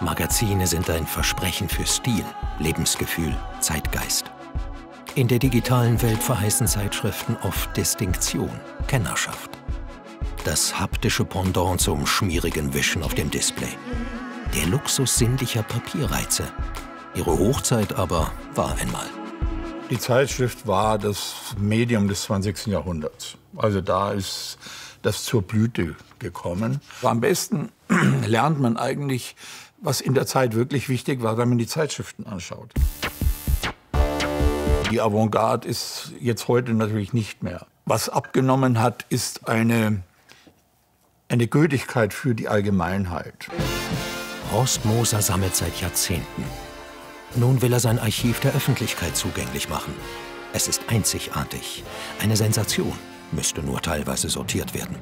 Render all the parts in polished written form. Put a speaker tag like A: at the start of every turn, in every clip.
A: Magazine sind ein Versprechen für Stil, Lebensgefühl, Zeitgeist. In der digitalen Welt verheißen Zeitschriften oft Distinktion, Kennerschaft. Das haptische Pendant zum schmierigen Wischen auf dem Display. Der Luxus sinnlicher Papierreize. Ihre Hochzeit aber war einmal.
B: Die Zeitschrift war das Medium des 20. Jahrhunderts. Also da ist das zur Blüte gekommen. Am besten lernt man eigentlich, was in der Zeit wirklich wichtig war, wenn man die Zeitschriften anschaut. Die Avantgarde ist jetzt heute natürlich nicht mehr. Was abgenommen hat, ist eine Gültigkeit für die Allgemeinheit.
A: Horst Moser sammelt seit Jahrzehnten. Nun will er sein Archiv der Öffentlichkeit zugänglich machen. Es ist einzigartig. Eine Sensation, müsste nur teilweise sortiert werden.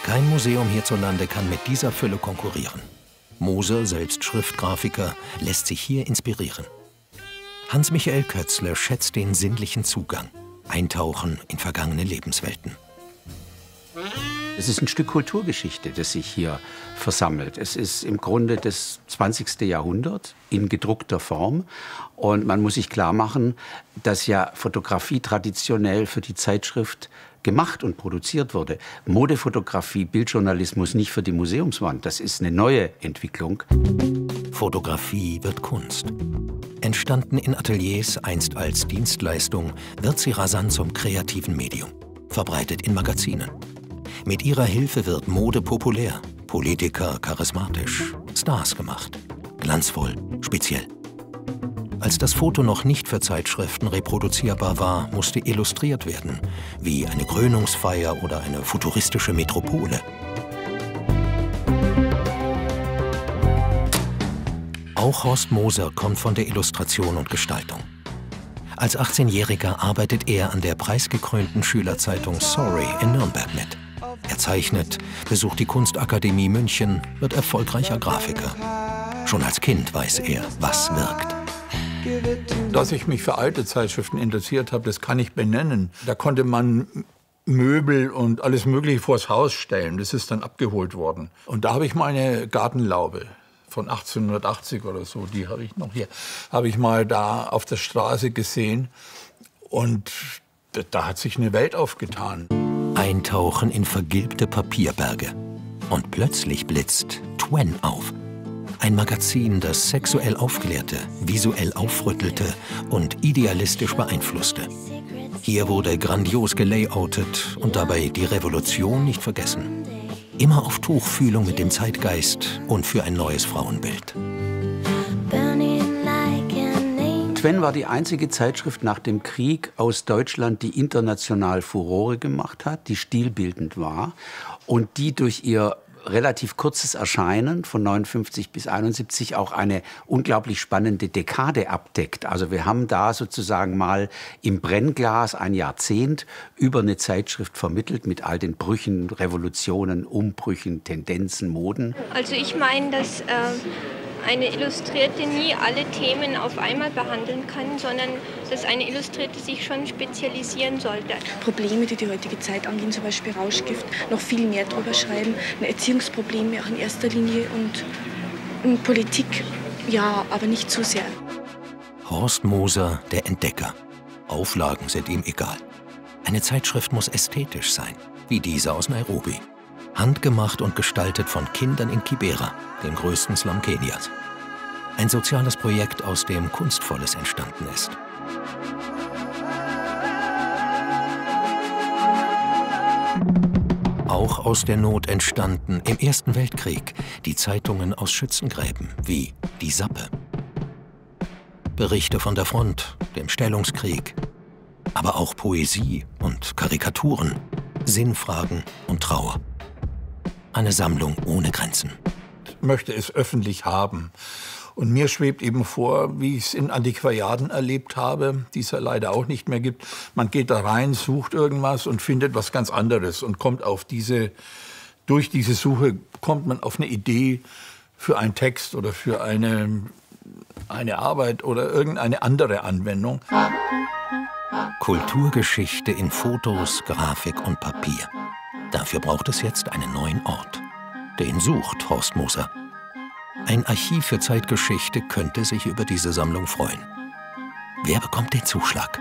A: Kein Museum hierzulande kann mit dieser Fülle konkurrieren. Moser, selbst Schriftgrafiker, lässt sich hier inspirieren. Hans-Michael Kötzle schätzt den sinnlichen Zugang. Eintauchen in vergangene Lebenswelten.
C: Es ist ein Stück Kulturgeschichte, das sich hier versammelt. Es ist im Grunde das 20. Jahrhundert in gedruckter Form. Und man muss sich klar machen, dass ja Fotografie traditionell für die Zeitschrift gemacht und produziert wurde. Modefotografie, Bildjournalismus nicht für die Museumswand. Das ist eine neue Entwicklung.
A: Fotografie wird Kunst. Entstanden in Ateliers, einst als Dienstleistung, wird sie rasant zum kreativen Medium. Verbreitet in Magazinen. Mit ihrer Hilfe wird Mode populär, Politiker charismatisch, Stars gemacht. Glanzvoll, speziell. Als das Foto noch nicht für Zeitschriften reproduzierbar war, musste illustriert werden, wie eine Krönungsfeier oder eine futuristische Metropole. Auch Horst Moser kommt von der Illustration und Gestaltung. Als 18-Jähriger arbeitet er an der preisgekrönten Schülerzeitung Sorry in Nürnberg mit. Er zeichnet, besucht die Kunstakademie München, wird erfolgreicher Grafiker. Schon als Kind weiß er, was wirkt.
B: Dass ich mich für alte Zeitschriften interessiert habe, das kann ich benennen. Da konnte man Möbel und alles Mögliche vors Haus stellen. Das ist dann abgeholt worden. Und da habe ich meine Gartenlaube von 1880 oder so, die habe ich noch hier, habe ich mal da auf der Straße gesehen. Und da hat sich eine Welt aufgetan.
A: Eintauchen in vergilbte Papierberge. Und plötzlich blitzt Twen auf. Ein Magazin, das sexuell aufklärte, visuell aufrüttelte und idealistisch beeinflusste. Hier wurde grandios gelayoutet und dabei die Revolution nicht vergessen. Immer auf Tuchfühlung mit dem Zeitgeist und für ein neues Frauenbild.
C: Twen war die einzige Zeitschrift nach dem Krieg aus Deutschland, die international Furore gemacht hat, die stilbildend war und die durch ihr relativ kurzes Erscheinen von 59 bis 71 auch eine unglaublich spannende Dekade abdeckt. Also wir haben da sozusagen mal im Brennglas ein Jahrzehnt über eine Zeitschrift vermittelt mit all den Brüchen, Revolutionen, Umbrüchen, Tendenzen, Moden.
D: Also ich meine, dass eine Illustrierte nie alle Themen auf einmal behandeln kann, sondern dass eine Illustrierte sich schon spezialisieren sollte.
E: Probleme, die die heutige Zeit angehen, zum Beispiel Rauschgift, noch viel mehr drüber schreiben. Erziehungsprobleme auch in erster Linie und Politik, ja, aber nicht zu sehr.
A: Horst Moser, der Entdecker. Auflagen sind ihm egal. Eine Zeitschrift muss ästhetisch sein, wie diese aus Nairobi. Handgemacht und gestaltet von Kindern in Kibera, dem größten Slum Kenias. Ein soziales Projekt, aus dem Kunstvolles entstanden ist. Auch aus der Not entstanden im Ersten Weltkrieg die Zeitungen aus Schützengräben, wie Die Sappe. Berichte von der Front, dem Stellungskrieg, aber auch Poesie und Karikaturen, Sinnfragen und Trauer. Eine Sammlung ohne Grenzen.
B: Ich möchte es öffentlich haben. Und mir schwebt eben vor, wie ich es in Antiquariaten erlebt habe, die es ja leider auch nicht mehr gibt. Man geht da rein, sucht irgendwas und findet was ganz anderes und kommt auf durch diese Suche kommt man auf eine Idee für einen Text oder für eine Arbeit oder irgendeine andere Anwendung.
A: Kulturgeschichte in Fotos, Grafik und Papier. Dafür braucht es jetzt einen neuen Ort. Den sucht Horst Moser. Ein Archiv für Zeitgeschichte könnte sich über diese Sammlung freuen. Wer bekommt den Zuschlag?